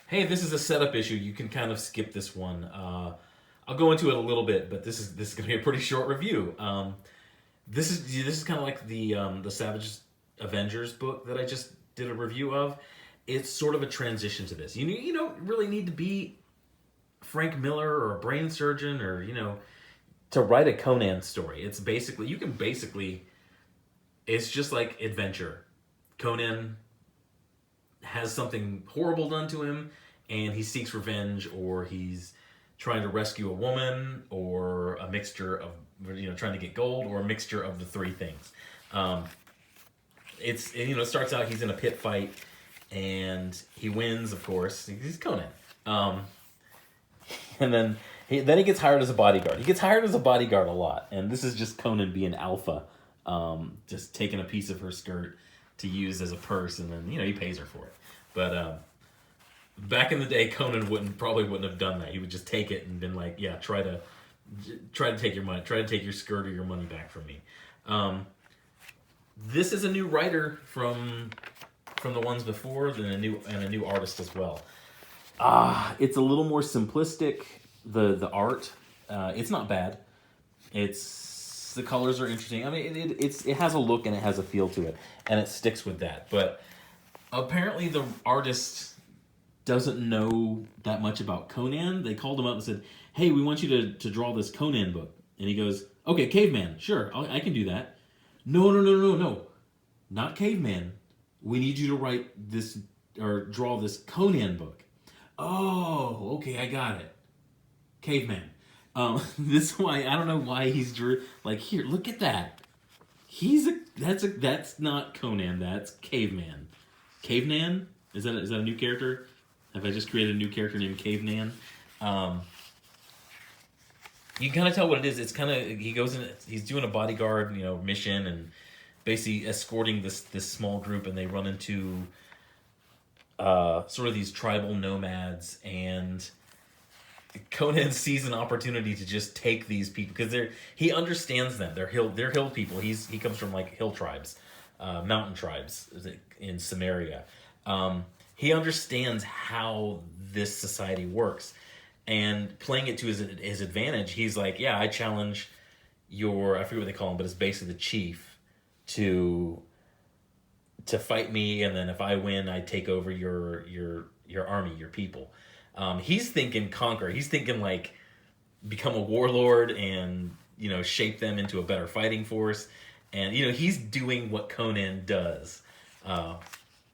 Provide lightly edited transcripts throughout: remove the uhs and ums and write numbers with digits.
Hey, this is a setup issue. You can kind of skip this one. I'll go into it a little bit, but this is going to be a pretty short review. This is kind of like the Savage Avengers book that I just did a review of. It's sort of a transition to this. You don't really need to be Frank Miller or a brain surgeon or to write a Conan story. It's basically you can basically it's just like adventure. Conan has something horrible done to him and he seeks revenge, or he's trying to rescue a woman, or a mixture of trying to get gold, or a mixture of the three things. um, it starts out he's in a pit fight and he wins, of course. He's Conan. um, and then he gets hired as a bodyguard. He gets hired as a bodyguard a lot, and this is just Conan being alpha, just taking a piece of her skirt to use as a purse, and then he pays her for it. But back in the day, Conan probably wouldn't have done that. He would just take it and been like, "Yeah, try to take your money, try to take your skirt or your money back from me." This is a new writer from the ones before, and a new artist as well. It's a little more simplistic. The art, it's not bad. The colors are interesting. I mean, it has a look and it has a feel to it, and it sticks with that. But apparently, the artist doesn't know that much about Conan. They called him up and said, "Hey, we want you to draw this Conan book," and he goes, "Okay, caveman, sure, I can do that." No, no, no, no, no, not caveman. We need you to write this or draw this Conan book. Oh, okay, I got it. Caveman. This why I don't know why he's drew like here. Look at that. That's not Conan. That's Caveman. Caveman, is that a new character? Have I just created a new character named Caveman? You can kind of tell what it is. It's kind of he goes in. He's doing a bodyguard mission, and basically escorting this small group, and they run into sort of these tribal nomads, and Conan sees an opportunity to just take these people because he understands them. They're hill people. He comes from like hill tribes, mountain tribes in Samaria. He understands how this society works, and playing it to his advantage. He's like, yeah, I challenge I forget what they call him, but it's basically the chief to fight me, and then if I win, I take over your army, your people. He's thinking conquer. He's thinking like become a warlord and shape them into a better fighting force. And he's doing what Conan does.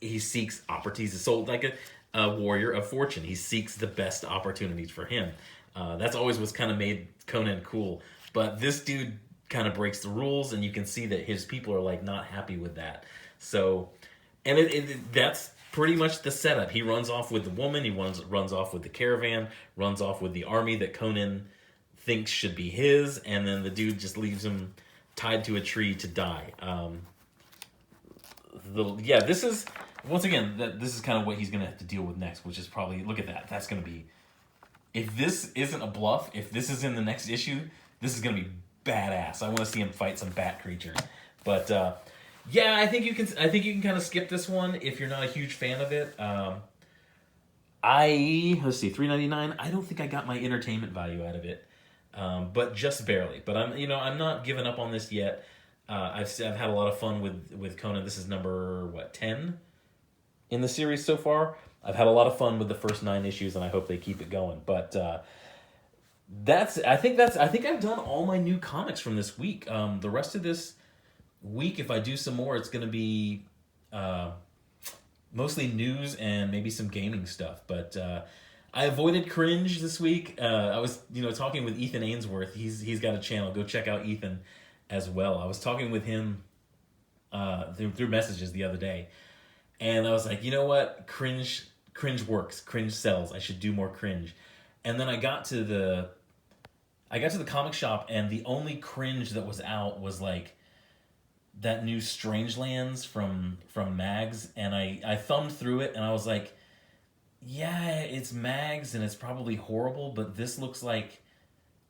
He seeks opportunities. So like a warrior of fortune, he seeks the best opportunities for him. That's always what's kind of made Conan cool. But this dude kind of breaks the rules, and you can see that his people are like not happy with that. So, and that's pretty much the setup. He runs off with the woman. He runs off with the caravan. Runs off with the army that Conan thinks should be his, and then the dude just leaves him tied to a tree to die. This is once again this is kind of what he's gonna have to deal with next, which is probably look at that. That's gonna be if this isn't a bluff. If this is in the next issue, this is gonna be badass. I want to see him fight some bat creatures, but. Yeah, I think you can kind of skip this one if you're not a huge fan of it. Let's see, $3.99. I don't think I got my entertainment value out of it, but just barely. But I'm not giving up on this yet. I've had a lot of fun with Conan. This is number 10 in the series so far. I've had a lot of fun with the first 9 issues, and I hope they keep it going. But I think I've done all my new comics from this week. The rest of this week, if I do some more, it's going to be mostly news and maybe some gaming stuff. But I avoided cringe this week. I was talking with Ethan Ainsworth. He's got a channel. Go check out Ethan as well. I was talking with him through messages the other day, and I was like, you know what, cringe works. Cringe sells. I should do more cringe. And then I got to the comic shop, and the only cringe that was out was like that new Strangelands from Mags, and I thumbed through it, and I was like, yeah, it's Mags, and it's probably horrible, but this looks like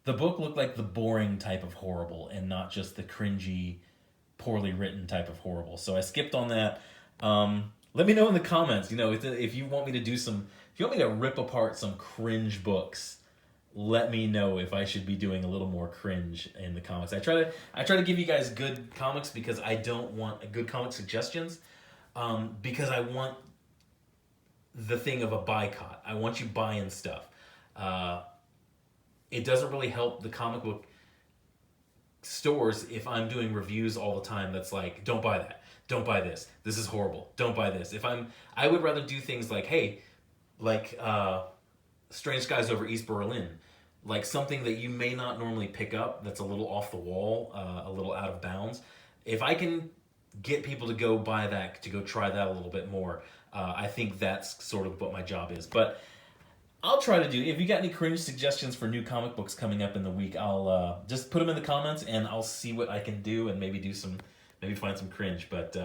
the book looked like the boring type of horrible, and not just the cringy, poorly written type of horrible. So I skipped on that. Let me know in the comments, if you want me to do some if you want me to rip apart some cringe books, let me know if I should be doing a little more cringe in the comics. I try to give you guys good comics because I don't want good comic suggestions, because I want the thing of a boycott. I want you buying stuff. It doesn't really help the comic book stores if I'm doing reviews all the time that's like, don't buy that, don't buy this is horrible, don't buy this. I would rather do things like, hey, like Strange Skies Over East Berlin, like something that you may not normally pick up that's a little off the wall, a little out of bounds. If I can get people to go buy that, to go try that a little bit more, I think that's sort of what my job is. But I'll try to do. If you got any cringe suggestions for new comic books coming up in the week, I'll just put them in the comments and I'll see what I can do and maybe find some cringe. But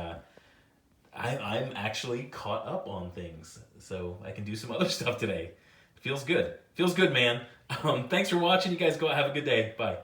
I'm actually caught up on things, so I can do some other stuff today. Feels good. Feels good, man. Thanks for watching. You guys go out. Have a good day. Bye.